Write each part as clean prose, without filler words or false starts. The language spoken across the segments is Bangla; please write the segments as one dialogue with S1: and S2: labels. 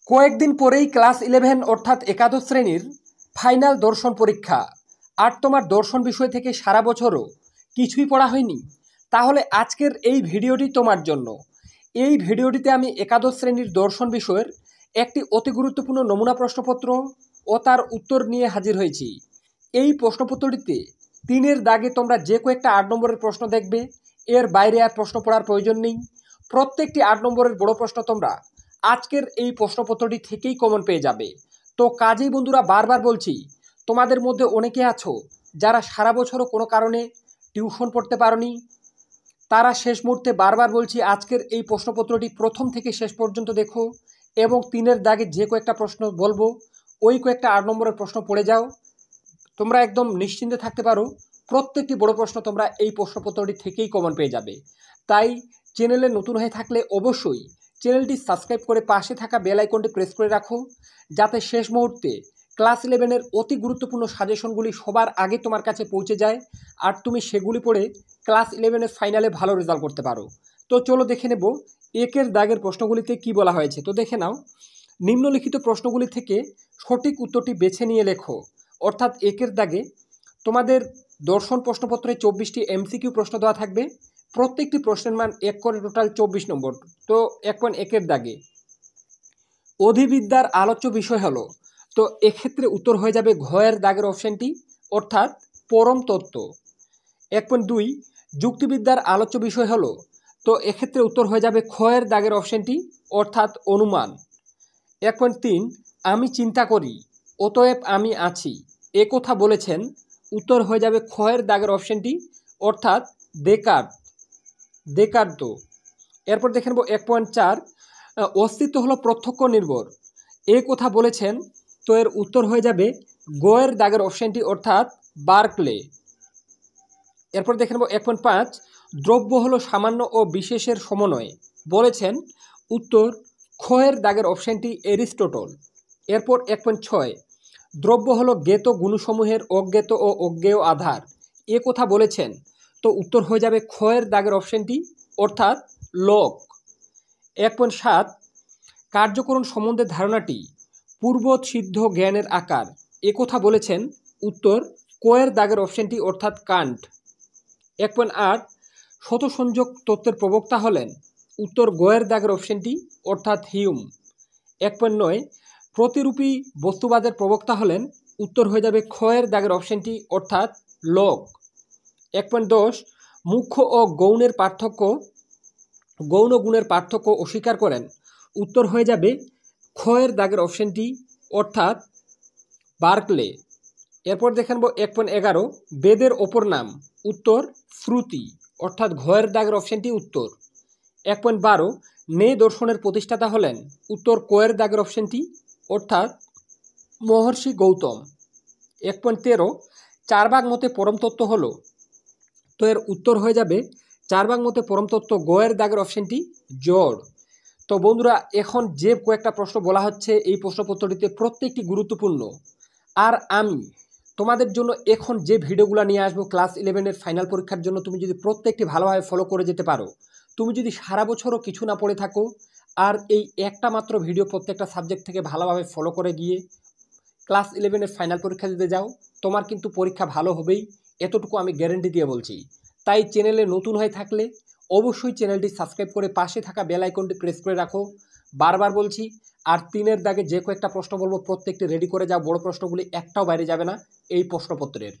S1: কয়েকদিন পরেই ক্লাস 11 অর্থাৎ একাদশ শ্রেণীর ফাইনাল দর্শন পরীক্ষা। আর তোমার দর্শন বিষয় থেকে সারা বছরও কিছুই পড়া হয়নি, তাহলে আজকের এই ভিডিওটি তোমার জন্য। এই ভিডিওটিতে আমি একাদশ শ্রেণীর দর্শন বিষয়ের একটি অতি গুরুত্বপূর্ণ নমুনা প্রশ্নপত্র ও তার উত্তর নিয়ে হাজির হয়েছি। এই প্রশ্নপত্রটিতে 3-এর দাগে তোমরা যে কয়েকটা 8 নম্বরের প্রশ্ন দেখবে, এর বাইরে আর প্রশ্ন পড়ার প্রয়োজন নেই। প্রত্যেকটি 8 নম্বরের বড় প্রশ্ন তোমরা আজকের এই প্রশ্নপত্রটি থেকেই কমন পেয়ে যাবে। তো কাজেই বন্ধুরা, বারবার বলছি, তোমাদের মধ্যে অনেকে আছো যারা সারা বছরও কোনো কারণে টিউশন পড়তে পারোনি, তারা শেষ মুহূর্তে বারবার বলছি আজকের এই প্রশ্নপত্রটি প্রথম থেকে শেষ পর্যন্ত দেখো এবং 3-এর দাগে যে কয়েকটা প্রশ্ন বলবো ওই কয়েকটা 8 নম্বরের প্রশ্ন পড়ে যাও। তোমরা একদম নিশ্চিন্তে থাকতে পারো, প্রত্যেকটি বড় প্রশ্ন তোমরা এই প্রশ্নপত্রটি থেকেই কমন পেয়ে যাবে। তাই চ্যানেলে নতুন হয়ে থাকলে অবশ্যই চ্যানেলটি সাবস্ক্রাইব করে পাশে থাকা বেল আইকনটি প্রেস করে রাখো, যাতে শেষ মুহূর্তে ক্লাস 11-এর অতি গুরুত্বপূর্ণ সাজেশনগুলি সবার আগে তোমার কাছে পৌঁছে যায় আর তুমি সেগুলি পড়ে ক্লাস 11-এর ফাইনালে ভালো রেজাল্ট করতে পারো। তো চলো দেখে নেব 1-এর দাগের প্রশ্নগুলিতে কি বলা হয়েছে। তো দেখে নাও, নিম্নলিখিত প্রশ্নগুলি থেকে সঠিক উত্তরটি বেছে নিয়ে লেখো। অর্থাৎ 1-এর দাগে তোমাদের দর্শন প্রশ্নপত্রে 24টি এমসিকিউ প্রশ্ন দেওয়া থাকবে, প্রত্যেকটি প্রশ্নের মান 1 করে, টোটাল 24 নম্বর। তো 1.1-এর দাগে অধিবিদ্যার আলোচ্য বিষয় হলো, তো এক্ষেত্রে উত্তর হয়ে যাবে ঘয়ের দাগের অপশানটি, অর্থাৎ পরম তত্ত্ব। 1.2 যুক্তিবিদ্যার আলোচ্য বিষয় হলো, তো এক্ষেত্রে উত্তর হয়ে যাবে খয়ের দাগের অপশানটি, অর্থাৎ অনুমান। 1.3 আমি চিন্তা করি অতএব আমি আছি, এ কথা বলেছেন, উত্তর হয়ে যাবে খয়ের দাগের অপশানটি, অর্থাৎ দেকার্ত। এরপর দেখে নেব 1.4 অস্তিত্ব হলো প্রত্যক্ষ নির্ভর, এ কথা বলেছেন, তো এর উত্তর হয়ে যাবে গয়ের দাগের অপশানটি, অর্থাৎ বার্কলে। এরপর দেখে নেব 1.5 দ্রব্য হলো সামান্য ও বিশেষের সমন্বয়, বলেছেন, উত্তর খয়ের দাগের অপশানটি এরিস্টটল। এরপর 1.6 দ্রব্য হলো জ্ঞেত গুণসমূহের অজ্ঞেত ও অজ্ঞেয় আধার, এ কথা বলেছেন, তো উত্তর হয়ে যাবে খয়ের দাগের অপশানটি, অর্থাৎ লক। 1.7 কার্যকরণ সম্বন্ধে ধারণাটি পূর্বত সিদ্ধ জ্ঞানের আকার, এ কথা বলেছেন, উত্তর কয়ের দাগের অপশানটি, অর্থাৎ কান্ট। 1.8 শতসংযোগ তত্ত্বের প্রবক্তা হলেন, উত্তর গয়ের দাগের অপশানটি, অর্থাৎ হিউম। 1.9 প্রতিরূপী বস্তুবাদের প্রবক্তা হলেন, উত্তর হয়ে যাবে খয়ের দাগের অপশানটি, অর্থাৎ লক। 1.10 মুখ্য ও গৌণ গুণের পার্থক্য অস্বীকার করেন, উত্তর হয়ে যাবে খয়ের দাগের অপশানটি, অর্থাৎ বার্কলে। এরপর দেখে নেব 1.11 বেদের অপর নাম, উত্তর শ্রুতি, অর্থাৎ ঘয়ের দাগের অপশানটি, উত্তর। 1.12 নে দর্শনের প্রতিষ্ঠাতা হলেন, উত্তর কয়ের দাগের অপশানটি, অর্থাৎ মহর্ষি গৌতম। 1.13 চারবাগ মতে পরমতত্ত্ব হলো, তো এর উত্তর হয়ে যাবে চারবাগ মতে পরমতত্ত্ব গয়ের দাগের অপশানটি, জড়। তো বন্ধুরা, এখন যে কয়েকটা প্রশ্ন বলা হচ্ছে এই প্রশ্নপত্রটিতে প্রত্যেকটি গুরুত্বপূর্ণ, আর আমি তোমাদের জন্য এখন যে ভিডিওগুলো নিয়ে আসবো ক্লাস 11-এর ফাইনাল পরীক্ষার জন্য, তুমি যদি প্রত্যেকটি ভালোভাবে ফলো করে যেতে পারো, তুমি যদি সারা বছরও কিছু না পড়ে থাকো আর এই একটা মাত্র ভিডিও প্রত্যেকটা সাবজেক্ট থেকে ভালোভাবে ফলো করে গিয়ে ক্লাস 11-এর ফাইনাল পরীক্ষা দিতে যাও, তোমার কিন্তু পরীক্ষা ভালো হবেই, এতটুকু আমি গ্যারেন্টি দিয়ে বলছি। তাই চ্যানেলে নতুন হয়ে থাকলে অবশ্যই চ্যানেলটি সাবস্ক্রাইব করে পাশে থাকা বেল আইকনটি প্রেস করে রাখো, বারবার বলছি। আর 3-এর দাগে যে কয়েকটা প্রশ্ন বলবো প্রত্যেকটি রেডি করে যাও, বড় প্রশ্নগুলি একটাও বাইরে যাবে না এই প্রশ্নপত্রের।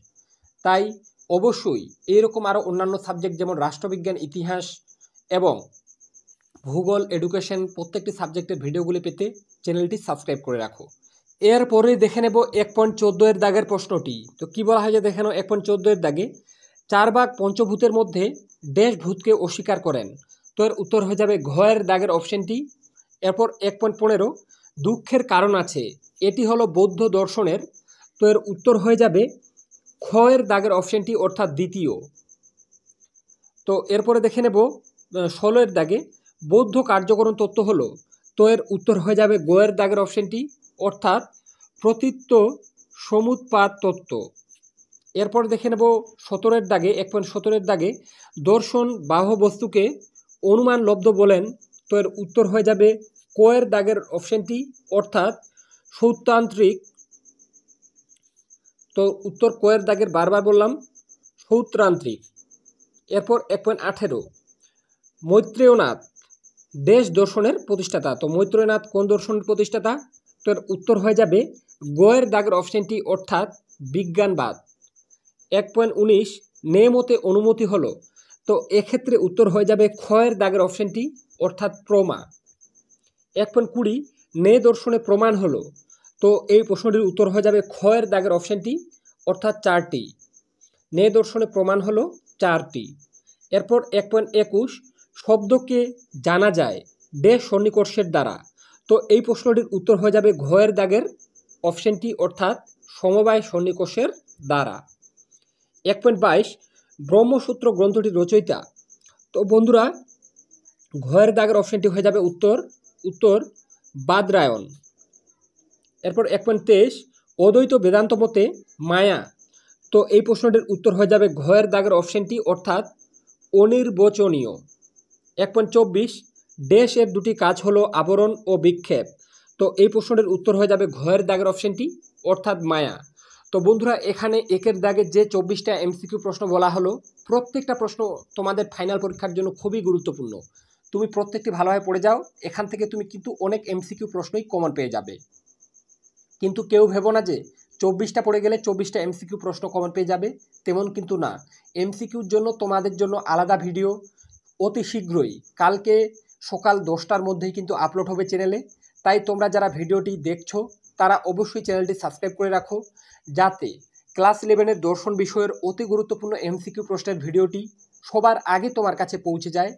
S1: তাই অবশ্যই এরকম আরও অন্যান্য সাবজেক্ট যেমন রাষ্ট্রবিজ্ঞান, ইতিহাস এবং ভূগোল, এডুকেশন, প্রত্যেকটি সাবজেক্টের ভিডিওগুলি পেতে চ্যানেলটি সাবস্ক্রাইব করে রাখো। এরপরে দেখে নেব 1.14-এর দাগের প্রশ্নটি। তো কি বলা হয়েছে দেখে নাও, 1.14-এর দাগে চারবাগ পঞ্চভূতের মধ্যে ড্যাশ ভূতকে অস্বীকার করেন, তো এর উত্তর হয়ে যাবে ঘয়ের দাগের অপশানটি। এরপর 1.15 দুঃখের কারণ আছে, এটি হলো বৌদ্ধ দর্শনের, তো এর উত্তর হয়ে যাবে খয়ের দাগের অপশানটি, অর্থাৎ দ্বিতীয়। তো এরপরে দেখে নেব 16-এর দাগে বৌদ্ধ কার্যকরণ তত্ত্ব হলো, তো এর উত্তর হয়ে যাবে গয়ের দাগের অপশানটি, অর্থাৎ প্রতীত্ব সমুৎপাত তত্ত্ব। এরপর দেখে নেব 17-এর দাগে 1.17-এর দাগে দর্শন বাহ্য বস্তুকে অনুমান লব্ধ বলেন, তো এর উত্তর হয়ে যাবে কয়ের দাগের অপশনটি অর্থাৎ সৌত্রান্ত্রিক। তো উত্তর কয়ের দাগের বারবার বললাম সৌত্রান্ত্রিক। এরপর 1.18 মৈত্রেয়নাথ দেশ দর্শনের প্রতিষ্ঠাতা। তো মৈত্রেয়নাথ কোন দর্শনের প্রতিষ্ঠাতা? তো এর উত্তর হয়ে যাবে গয়ের দাগের অপশনটি অর্থাৎ বিজ্ঞানবাদ। 1.19 নে মতে অনুমতি হলো। তো এক্ষেত্রে উত্তর হয়ে যাবে ক্ষয়ের দাগের অপশনটি অর্থাৎ প্রমা। 1.20 নে দর্শনে প্রমাণ হলো। তো এই প্রশ্নটির উত্তর হয়ে যাবে ক্ষয়ের দাগের অপশনটি অর্থাৎ 4টি। নে দর্শনে প্রমাণ হলো 4টি। এরপর 1.21 শব্দকে জানা যায় ড্যাশ সন্নিকর্ষের দ্বারা। তো এই প্রশ্নটির উত্তর হয়ে যাবে ঘয়ের দাগের অপশনটি অর্থাৎ সমবায় সন্নিকর্ষের দ্বারা। 1.22 ব্রহ্মসূত্র গ্রন্থটির রচয়িতা। তো বন্ধুরা ঘয়ের দাগের অপশনটি হয়ে যাবে উত্তর বাদরায়ণ। এরপর 1.23 অদ্বৈত বেদান্ত মতে মায়া। তো এই প্রশ্নটির উত্তর হয়ে যাবে ঘয়ের দাগের অপশনটি অর্থাৎ অনির্বচনীয়। 1.24 ড্যাশ এর দুটি কাজ হলো আবরণ ও বিক্ষেপ। তো এই প্রশ্নটির উত্তর হয়ে যাবে ঘয়ের দাগের অপশনটি অর্থাৎ মায়া। তো বন্ধুরা এখানে একের দাগে যে 24টা এমসিকিউ প্রশ্ন বলা হলো, প্রত্যেকটা প্রশ্ন তোমাদের ফাইনাল পরীক্ষার জন্য খুবই গুরুত্বপূর্ণ। তুমি প্রত্যেকটি ভালোভাবে পড়ে যাও, এখান থেকে তুমি কিন্তু অনেক এমসিকিউ প্রশ্নই কমন পেয়ে যাবে। কিন্তু কেউ ভেবো না যে 24টা পড়ে গেলে 24টা এমসিকিউ প্রশ্ন কমন পেয়ে যাবে, তেমন কিন্তু না। এমসিকিউর জন্য তোমাদের জন্য আলাদা ভিডিও অতি শীঘ্রই কালকে সকাল 10টার মধ্যেই কিন্তু আপলোড হবে চ্যানেলে। তাই তোমরা যারা ভিডিওটি দেখছো তারা অবশ্যই চ্যানেলটি সাবস্ক্রাইব করে রাখো, যাতে ক্লাস 11-এর দর্শন বিষয়ের অতি গুরুত্বপূর্ণ এমসিকিউ প্রশ্নের ভিডিওটি সবার আগে তোমার কাছে পৌঁছে যায়,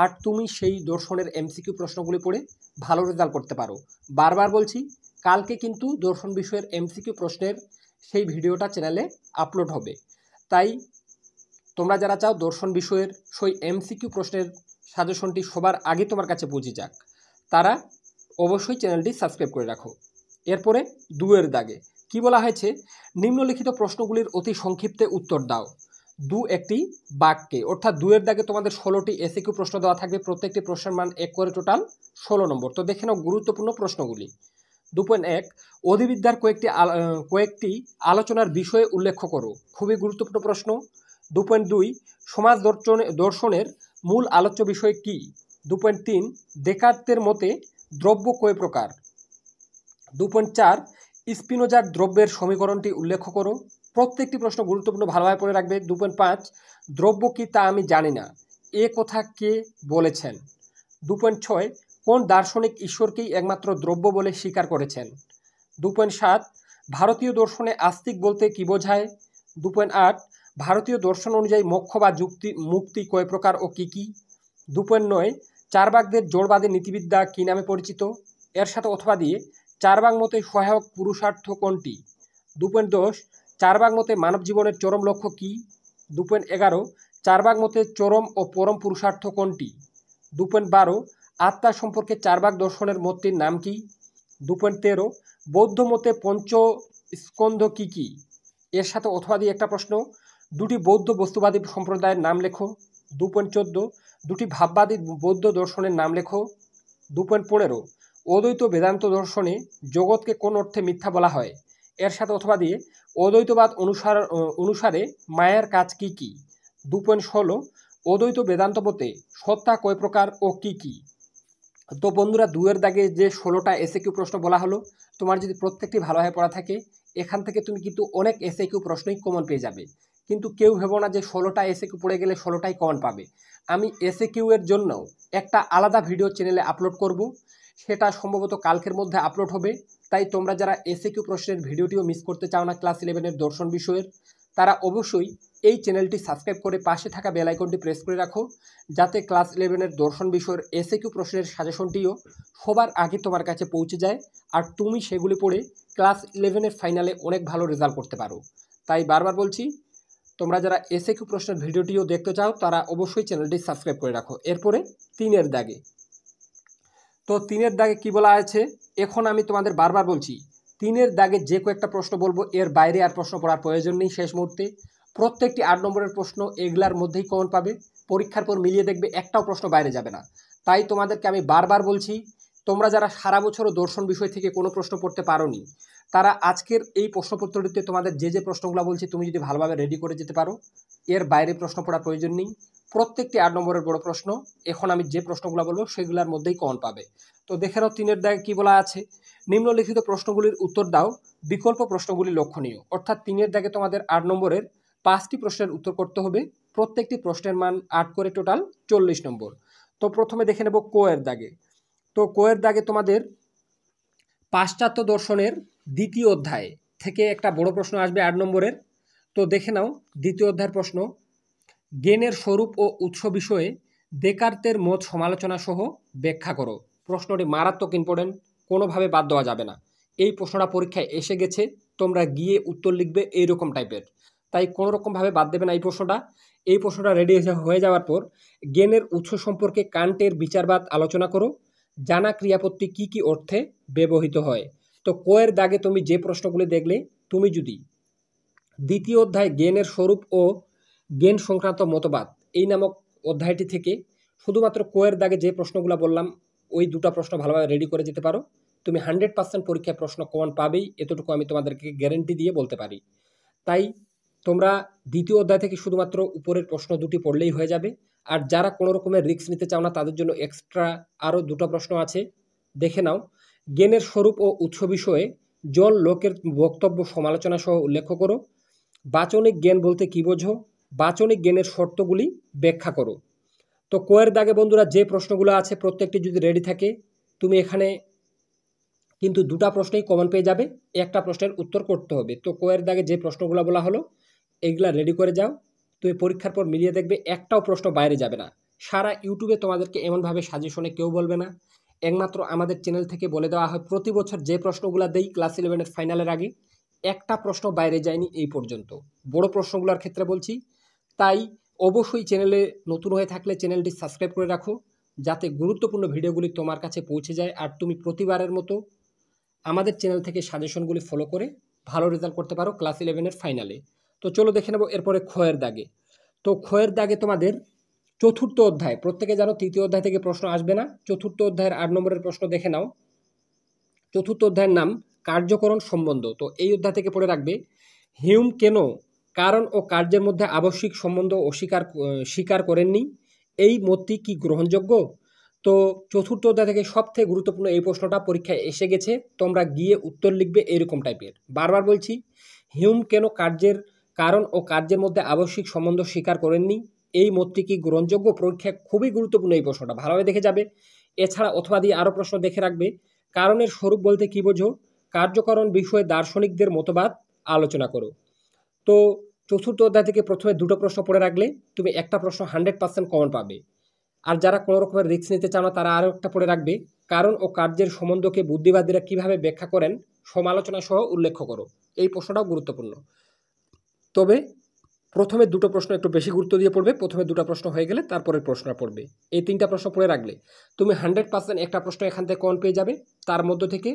S1: আর তুমি সেই দর্শনের এমসিকিউ প্রশ্নগুলি পড়ে ভালো রেজাল্ট করতে পারো। বারবার বলছি, কালকে কিন্তু দর্শন বিষয়ের এমসিকিউ প্রশ্নের সেই ভিডিওটা চ্যানেলে আপলোড হবে। তাই তোমরা যারা চাও দর্শন বিষয়ের সেই এমসিকিউ প্রশ্নের সাজেশনটি সবার আগে তোমার কাছে পৌঁছে যাক, তারা অবশ্যই চ্যানেলটি সাবস্ক্রাইব করে রাখো। এরপরে 2-এর দাগে কি বলা হয়েছে? নিম্নলিখিত প্রশ্নগুলির অতি সংক্ষিপ্তে উত্তর দাও। 2 একটি বাক্যে, অর্থাৎ 2-এর দাগে তোমাদের 16টি এসিকিউ প্রশ্ন দেওয়া থাকবে, প্রত্যেকটি প্রশ্নের মান 1 করে, টোটাল 16 নম্বর। তো দেখে নাও গুরুত্বপূর্ণ প্রশ্নগুলি। 2.1 অধিবিদ্যার কয়েকটি আলোচনার বিষয়ে উল্লেখ করো। খুবই গুরুত্বপূর্ণ প্রশ্ন। 2.2 সমাজ দর্শনের মূল আলোচ্য বিষয় কি? 2.3 দেকার্তের মতে দ্রব্য কয় প্রকার? 2.4 স্পিনোজার দ্রব্যের সমীকরণটি উল্লেখ করো। প্রত্যেকটি প্রশ্ন গুরুত্বপূর্ণ, ভালোভাবে পড়ে রাখবে। 2.5 দ্রব্য কি তা আমি জানি না, এ কথা কে বলেছেন? 2.6 কোন দার্শনিক ঈশ্বরকেই একমাত্র দ্রব্য বলে স্বীকার করেছেন? 2.7 ভারতীয় দর্শনে আস্তিক বলতে কি বোঝায়? 2.8 ভারতীয় দর্শন অনুযায়ী মোক্ষ বা মুক্তি কয় প্রকার ও কি কি? 2.9 চারবাকদের জোড়বাদী নীতিবিদ্যা কি নামে পরিচিত? এর সাথে অথবা দিয়ে চারবাক মতে সহায়ক পুরুষার্থ কোনটি? 2.10 চারবাক মতে মানব জীবনের চরম লক্ষ্য কি? 2.11 চারবাক মতে চরম ও পরম পুরুষার্থ কোনটি? 2.12 আত্মা সম্পর্কে চারবাক দর্শনের মতটির নাম কি? 2.13 বৌদ্ধ মতে পঞ্চস্কন্ধ কি কি? এর সাথে অথবা দিয়ে একটা প্রশ্ন, দুটি বৌদ্ধ বস্তুবাদী সম্প্রদায়ের নাম লেখো। 2.14 দুটি ভাববাদী বৌদ্ধ দর্শনের নাম লেখো। 2.15 অদ্বৈত বেদান্ত দর্শনে জগৎকে কোন অর্থে মিথ্যা বলা হয়? এর সাথে অথবা দিয়ে অদ্বৈতবাদ অনুসারে মায়ার কাজ কি কি? 2.16 অদ্বৈত বেদান্ত মতে সত্তা কয় প্রকার ও কি কি? তো বন্ধুরা 2-এর দাগে যে 16টা এসএকিউ প্রশ্ন বলা হলো, তোমার যদি প্রত্যেকটি ভালোভাবে পড়া থাকে, এখান থেকে তুমি কিন্তু অনেক এসএকিউ প্রশ্নই কমন পেয়ে যাবে। কিন্তু কেউ ভেবো না যে 16টা এসএকিউ পড়ে গেলে 16টাই কমন পাবে। আমি এসএকিউ এর জন্য একটা আলাদা ভিডিও চ্যানেলে আপলোড করব, সেটা সম্ভবত কালকের মধ্যে আপলোড হবে। তাই তোমরা যারা এসএকিউ প্রশ্নের ভিডিওটিও মিস করতে চাও না ক্লাস 11-এর দর্শন বিষয়ের, তারা অবশ্যই এই চ্যানেলটি সাবস্ক্রাইব করে পাশে থাকা বেল আইকনটি প্রেস করে রাখো, যাতে ক্লাস 11-এর দর্শন বিষয়ের এসএকিউ প্রশ্নের সাজেশনটিও সবার আগে তোমার কাছে পৌঁছে যায়, আর তুমি সেগুলি পড়ে ক্লাস 11-এর ফাইনালে অনেক ভালো রেজাল্ট করতে পারো। তাই বারবার বলছি, তোমরা যারা এসএকিউ প্রশ্নের ভিডিওটিও দেখতে চাও তারা অবশ্যই চ্যানেলটি সাবস্ক্রাইব করে রাখো। এরপরে 3-এর দাগে, তো 3-এর দাগে কি বলা আছে? এখন আমি তোমাদের বারবার বলছি, 3-এর দাগে যে কয়েকটা প্রশ্ন বলবো এর বাইরে আর প্রশ্ন পড়ার প্রয়োজন নেই। শেষ মুহূর্তে প্রত্যেকটি 8 নম্বরের প্রশ্ন এগুলার মধ্যেই কমন পাবে, পরীক্ষার পর মিলিয়ে দেখবে একটাও প্রশ্ন বাইরে যাবে না। তাই তোমাদেরকে আমি বারবার বলছি, তোমরা যারা সারা বছরও দর্শন বিষয় থেকে কোনো প্রশ্ন পড়তে পারোনি, তারা আজকের এই প্রশ্নপত্রটিতে তোমাদের যে প্রশ্নগুলো বলছি তুমি যদি ভালোভাবে রেডি করে যেতে পারো, এর বাইরে প্রশ্ন পড়ার প্রয়োজন নেই। প্রত্যেকটি 8 নম্বরের বড় প্রশ্ন, এখন আমি যে প্রশ্নগুলো বলবো সেগুলোর মধ্যেই কমন পাবে। তো দেখে নাও 3-এর দাগে কী বলা আছে, নিম্নলিখিত প্রশ্নগুলির উত্তর দাও, বিকল্প প্রশ্নগুলি লক্ষণীয়। অর্থাৎ 3-এর দাগে তোমাদের 8 নম্বরের 5টি প্রশ্নের উত্তর করতে হবে, প্রত্যেকটি প্রশ্নের মান 8 করে, টোটাল 40 নম্বর। তো প্রথমে দেখে নেব ক-এর দাগে। তো ক-এর দাগে তোমাদের পাশ্চাত্য দর্শনের 2য় অধ্যায় থেকে একটা বড় প্রশ্ন আসবে 8 নম্বরের। তো দেখে নাও 2য় অধ্যায়ের প্রশ্ন, জ্ঞানের স্বরূপ ও উৎস বিষয়ে দেকার্তের মত সমালোচনা সহ ব্যাখ্যা করো। প্রশ্নটি মারাত্মক ইম্পর্টেন্ট, কোনোভাবে বাদ দেওয়া যাবে না। এই প্রশ্নটা পরীক্ষায় এসে গেছে, তোমরা গিয়ে উত্তর লিখবে এইরকম টাইপের, তাই কোনো রকমভাবে বাদ দেবে না এই প্রশ্নটা। এই প্রশ্নটা রেডি হয়ে যাওয়ার পর জ্ঞানের উৎস সম্পর্কে কান্টের বিচারবাদ আলোচনা করো, জানা ক্রিয়াপত্তি কি কি অর্থে ব্যবহৃত হয়। তো ক-এর দাগে তুমি যে প্রশ্নগুলি দেখলে, তুমি যদি 2য় অধ্যায় জ্ঞানের স্বরূপ ও জ্ঞান সংক্রান্ত মতবাদ এই নামক অধ্যায়টি থেকে শুধুমাত্র ক-এর দাগে যে প্রশ্নগুলো বললাম ওই 2টা প্রশ্ন ভালোভাবে রেডি করে যেতে পারো, তুমি 100% পরীক্ষায় প্রশ্ন কমন পাবেই, এতটুকু আমি তোমাদেরকে গ্যারেন্টি দিয়ে বলতে পারি। তাই তোমরা 2য় অধ্যায় থেকে শুধুমাত্র উপরের প্রশ্ন 2টি পড়লেই হয়ে যাবে। আর যারা কোনো রকমের রিস্ক নিতে চাও না তাদের জন্য এক্সট্রা আরও 2টা প্রশ্ন আছে, দেখে নাও। জ্ঞানের স্বরূপ ও উৎস বিষয়ে জন লোকের বক্তব্য সমালোচনা সহ উল্লেখ করো। বাচনিক জ্ঞান বলতে কী বোঝো, বাচনিক জ্ঞানের শর্তগুলি ব্যাখ্যা করো। তো ক-এর দাগে বন্ধুরা যে প্রশ্নগুলো আছে প্রত্যেকটি যদি রেডি থাকে, তুমি এখানে কিন্তু 2টা প্রশ্নেই কমন পেয়ে যাবে, একটা প্রশ্নের উত্তর করতে হবে। তো ক-এর দাগে যে প্রশ্নগুলো বলা হলো এইগুলা রেডি করে যাও, তুমি পরীক্ষার পর মিলিয়ে দেখবে একটাও প্রশ্ন বাইরে যাবে না। সারা ইউটিউবে তোমাদেরকে এমনভাবে সাজেশনে কেউ বলবে না, একমাত্র আমাদের চ্যানেল থেকে বলে দেওয়া হয়। প্রতি বছর যে প্রশ্নগুলো দেই ক্লাস 11-এর ফাইনালের আগে, একটা প্রশ্ন বাইরে যায়নি এই পর্যন্ত, বড় প্রশ্নগুলোর ক্ষেত্রে বলছি। তাই অবশ্যই চ্যানেলে নতুন হয়ে থাকলে চ্যানেলটি সাবস্ক্রাইব করে রাখো, যাতে গুরুত্বপূর্ণ ভিডিওগুলি তোমার কাছে পৌঁছে যায় আর তুমি প্রতিবারের মতো আমাদের চ্যানেল থেকে সাজেশনগুলি ফলো করে ভালো রেজাল্ট করতে পারো ক্লাস 11-এর ফাইনালে। তো চলো দেখে নেব এরপরে খ-এর দাগে। তো খ-এর দাগে তোমাদের 4র্থ অধ্যায়, প্রত্যেকে জানো 3য় অধ্যায় থেকে প্রশ্ন আসবে না, 4র্থ অধ্যায়ের 8 নম্বরের প্রশ্ন দেখে নাও। 4র্থ অধ্যায়ের নাম কার্যকরণ সম্বন্ধ। তো এই অধ্যায় থেকে পড়ে রাখবে, হিউম কেন কারণ ও কার্যের মধ্যে আবশ্যিক সম্বন্ধ স্বীকার করেননি, এই মতটি কি গ্রহণযোগ্য। তো 4র্থ অধ্যায় থেকে সবথেকে গুরুত্বপূর্ণ এই প্রশ্নটা পরীক্ষায় এসে গেছে, তোমরা গিয়ে উত্তর লিখবে এইরকম টাইপের। বারবার বলছি, হিউম কেন কারণ ও কার্যের মধ্যে আবশ্যিক সম্বন্ধ স্বীকার করেননি, এই মতটি কি গ্রহণযোগ্য। পরীক্ষায় খুবই গুরুত্বপূর্ণ এই প্রশ্নটা, ভালোভাবে দেখে যাবে। এছাড়া অথবা দিয়ে আরও প্রশ্ন দেখে রাখবে, কারণের স্বরূপ বলতে কী বোঝো, কার্যকরণ বিষয়ে দার্শনিকদের মতবাদ আলোচনা করো। তো 4র্থ অধ্যায় থেকে প্রথমে 2টো প্রশ্ন পড়ে রাখলে তুমি একটা প্রশ্ন 100% কমন পাবে। আর যারা কোনো রকমের রিস্ক নিতে চাও না তারা আরও একটা পড়ে রাখবে, কারণ ও কার্যের সম্বন্ধকে বুদ্ধিবাদীরা কীভাবে ব্যাখ্যা করেন সমালোচনা সহ উল্লেখ করো। এই প্রশ্নটাও গুরুত্বপূর্ণ, তবে প্রথমে 2টো প্রশ্ন একটু বেশি গুরুত্ব দিয়ে পড়বে। প্রথমে 2টা প্রশ্ন হয়ে গেলে তারপরের প্রশ্নটা পড়বে। এই 3টা প্রশ্ন পড়ে রাখলে তুমি 100% একটা প্রশ্ন এখান থেকে কমন পেয়ে যাবে, তার মধ্য থেকে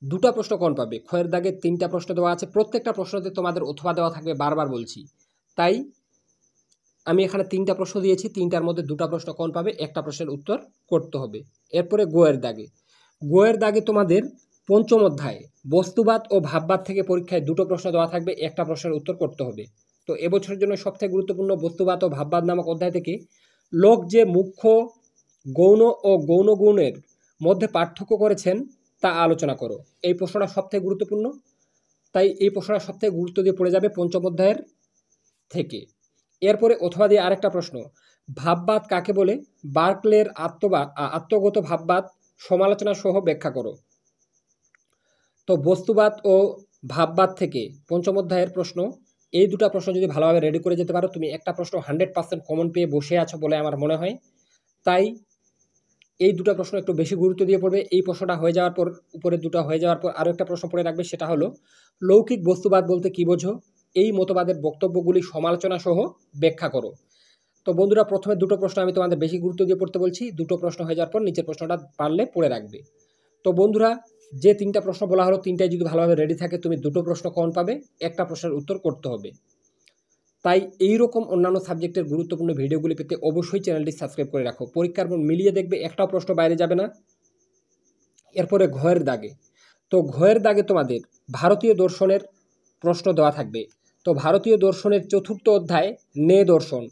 S1: 2টা প্রশ্ন কমন পাবে। খ-এর দাগে 3টা প্রশ্ন দেওয়া আছে, প্রত্যেকটা প্রশ্নতে তোমাদের অথবা দেওয়া থাকবে, বারবার বলছি। তাই আমি এখানে 3টা প্রশ্ন দিয়েছি, 3টার মধ্যে 2টা প্রশ্ন কমন পাবে, একটা প্রশ্নের উত্তর করতে হবে। এরপরে গ-এর দাগে তোমাদের 5ম অধ্যায় বস্তুবাদ ও ভাববাদ থেকে পরীক্ষায় 2টো প্রশ্ন দেওয়া থাকবে, একটা প্রশ্নের উত্তর করতে হবে। তো এবছরের জন্য সবথেকে গুরুত্বপূর্ণ বস্তুবাদ ও ভাববাদ নামক অধ্যায় থেকে লোক যে মুখ্য গৌণ ও গৌণ গুণের মধ্যে পার্থক্য করেছেন তা আলোচনা করো। এই প্রশ্নটা সবথেকে গুরুত্বপূর্ণ, তাই এই প্রশ্নটা সবথেকে গুরুত্ব দিয়ে পড়ে যাবে 5ম অধ্যায়ের থেকে। এরপরে অথবা দিয়ে আরেকটা প্রশ্ন, ভাববাদ কাকে বলে, বার্কলের আত্মগত ভাববাদ সমালোচনা সহ ব্যাখ্যা করো। তো বস্তুবাদ ও ভাববাদ থেকে 5ম অধ্যায়ের প্রশ্ন, এই 2টা প্রশ্ন যদি ভালোভাবে রেডি করে যেতে পারো, তুমি একটা প্রশ্ন 100% কমন পেয়ে বসে আছো বলে আমার মনে হয়। তাই এই 2টা প্রশ্ন একটু বেশি গুরুত্ব দিয়ে পড়বে। এই প্রশ্নটা হয়ে যাওয়ার পর, উপরে 2টা হয়ে যাওয়ার পর আরও একটা প্রশ্ন পড়ে রাখবে, সেটা হলো লৌকিক বস্তুবাদ বলতে কী বোঝো, এই মতবাদের বক্তব্যগুলি সমালোচনা সহ ব্যাখ্যা করো। তো বন্ধুরা, প্রথমে 2টো প্রশ্ন আমি তোমাদের বেশি গুরুত্ব দিয়ে পড়তে বলছি, 2টো প্রশ্ন হয়ে যাওয়ার পর নিচের প্রশ্নটা পারলে পড়ে রাখবে। তো বন্ধুরা, যে 3টা প্রশ্ন বলা হলো 3টাই যদি ভালোভাবে রেডি থাকে তুমি 2টো প্রশ্ন কমন পাবে, একটা প্রশ্নের উত্তর করতে হবে। তাই এই রকম অন্যান্য সাবজেক্টের গুরুত্বপূর্ণ ভিডিওগুলি পেতে অবশ্যই চ্যানেলটি সাবস্ক্রাইব করে রাখো। পরীক্ষার পর মিলিয়ে দেখবে একটাও প্রশ্ন বাইরে যাবে না, এরপরে ঘয়ের দাগে, তো ঘয়ের দাগে তোমাদের ভারতীয় দর্শনের প্রশ্ন দেওয়া থাকবে। তো ভারতীয় দর্শনের চতুর্থ অধ্যায় নে দর্শন,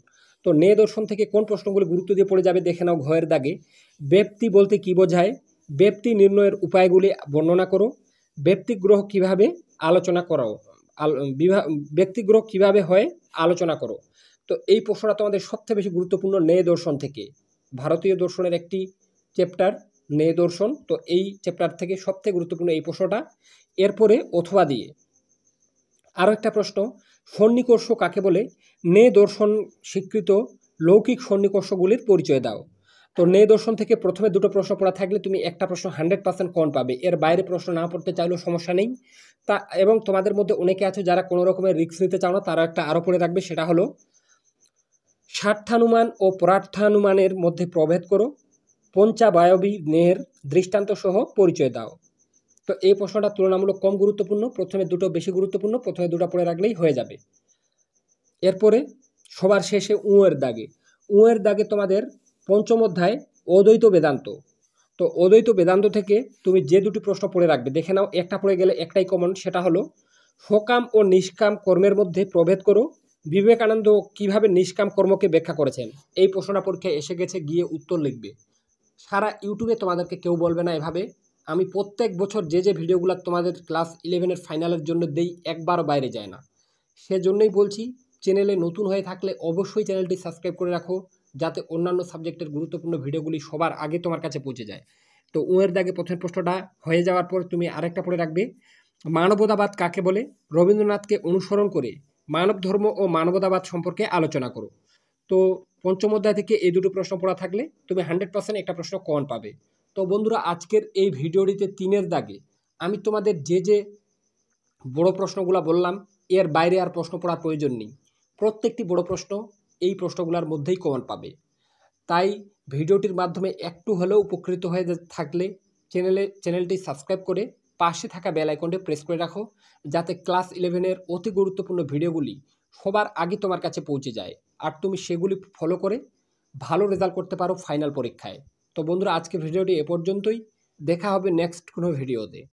S1: তো নে দর্শন থেকে কোন প্রশ্নগুলি গুরুত্ব দিয়ে পড়ে যাবে দেখে নাও। ঘয়ের দাগে ব্যক্তি বলতে কী বোঝায়, ব্যক্তি নির্ণয়ের উপায়গুলি বর্ণনা করো, ব্যক্তিগ্রহ কীভাবে আলোচনা করো, ব্যক্তিগ্রহ কীভাবে হয় আলোচনা করো। তো এই প্রশ্নটা তোমাদের সবচেয়ে বেশি গুরুত্বপূর্ণ নে দর্শন থেকে, ভারতীয় দর্শনের একটি চ্যাপ্টার নে দর্শন, তো এই চ্যাপ্টার থেকে সবথেকে গুরুত্বপূর্ণ এই প্রশ্নটা। এরপরে অথবা দিয়ে আরও একটা প্রশ্ন, সন্নিকর্ষ কাকে বলে, নে দর্শন স্বীকৃত লৌকিক সন্নিকর্ষগুলির পরিচয় দাও। তো নে দর্শন থেকে প্রথমে দুটো প্রশ্ন পড়া থাকলে তুমি একটা প্রশ্ন 100% কমন পাবে, এর বাইরে প্রশ্ন না পড়তে চাইলেও সমস্যা নেই। তা এবং তোমাদের মধ্যে অনেকে আছে যারা কোনো রকমের রিস্ক নিতে চাও না, তারা একটা আরও পড়ে রাখবে, সেটা হলো স্বার্থানুমান ও পরার্থানুমানের মধ্যে প্রভেদ করো, পঞ্চাবায়বী নের দৃষ্টান্ত সহ পরিচয় দাও। তো এই প্রশ্নটা তুলনামূলক কম গুরুত্বপূর্ণ, প্রথমে দুটো বেশি গুরুত্বপূর্ণ, প্রথমে দুটো পড়ে রাখলেই হয়ে যাবে। এরপরে সবার শেষে উঁয়ের দাগে তোমাদের পঞ্চম অধ্যায় অদ্বৈত বেদান্ত। তো অদ্বৈত বেদান্ত থেকে তুমি যে দুটি প্রশ্ন পড়ে রাখবে দেখে নাও, একটা পড়ে গেলে একটাই কমন, সেটা হলো সকাম ও নিষ্কাম কর্মের মধ্যে প্রভেদ করো, বিবেকানন্দ কিভাবে নিষ্কাম কর্মকে ব্যাখ্যা করেছেন। এই প্রশ্নটা পরীক্ষায় এসে গেছে, গিয়ে উত্তর লিখবে। সারা ইউটিউবে তোমাদেরকে কেউ বলবে না এভাবে, আমি প্রত্যেক বছর যে ভিডিওগুলো তোমাদের ক্লাস 11-এর ফাইনালের জন্য দেই একবারও বাইরে যায় না। সেজন্যই বলছি, চ্যানেলে নতুন হয়ে থাকলে অবশ্যই চ্যানেলটি সাবস্ক্রাইব করে রাখো, যাতে অন্যান্য সাবজেক্টের গুরুত্বপূর্ণ ভিডিওগুলি সবার আগে তোমার কাছে পৌঁছে যায়। তো উঁয়ের দাগে প্রথম প্রশ্নটা হয়ে যাওয়ার পর তুমি আরেকটা পড়ে রাখবে, মানবতাবাদ কাকে বলে, রবীন্দ্রনাথকে অনুসরণ করে মানব ধর্ম ও মানবতাবাদ সম্পর্কে আলোচনা করো। তো পঞ্চম অধ্যায় থেকে এই দুটো প্রশ্ন পড়া থাকলে তুমি 100% একটা প্রশ্ন কমন পাবে। তো বন্ধুরা, আজকের এই ভিডিওটিতে 3-এর দাগে আমি তোমাদের যে বড় প্রশ্নগুলো বললাম, এর বাইরে আর প্রশ্ন পড়ার প্রয়োজন নেই। প্রত্যেকটি বড় প্রশ্ন এই প্রশ্নগুলোর মধ্যেই কমন পাবে। তাই ভিডিওটির মাধ্যমে একটু হলেও উপকৃত হয়ে থাকলে চ্যানেলটি সাবস্ক্রাইব করে পাশে থাকা বেল আইকনটি প্রেস করে রাখো, যাতে ক্লাস 11-এর অতি গুরুত্বপূর্ণ ভিডিওগুলি সবার আগে তোমার কাছে পৌঁছে যায়, আর তুমি সেগুলি ফলো করে ভালো রেজাল্ট করতে পারো ফাইনাল পরীক্ষায়। তো বন্ধুরা, আজকে ভিডিওটি এ পর্যন্তই, দেখা হবে নেক্সট কোনো ভিডিওতে।